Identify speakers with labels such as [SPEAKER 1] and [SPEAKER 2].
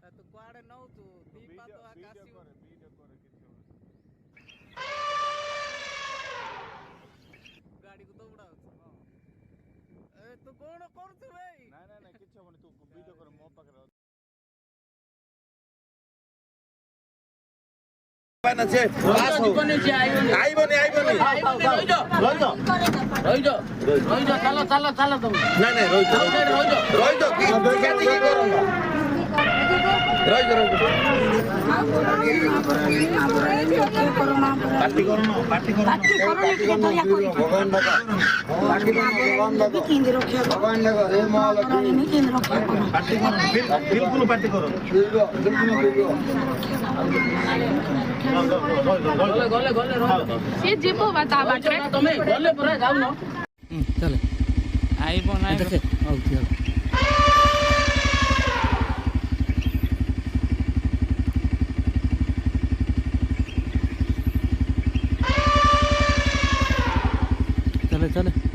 [SPEAKER 1] ତୁ କୁଆଡେ ନଉଛୁ ଦୀପା ତ ଆକାଶ ଗାଡିକୁ ଦୌଡାଉଛୁ ଏ ତୁ କଣ କରୁଛୁ ଭାଇ?
[SPEAKER 2] ନାଇଁ କିଛି ହବନି ତୁ ଭିଡିଓ କର ମୋ ପାଖରେ बिल्कुल पार्टी करो
[SPEAKER 3] ସେ ଯିବ ବାତା ବାଟରେ ତମେ ଗଲେ ପରା ଯାଉନ
[SPEAKER 1] चल आइब ना देखे हौ चल चले चले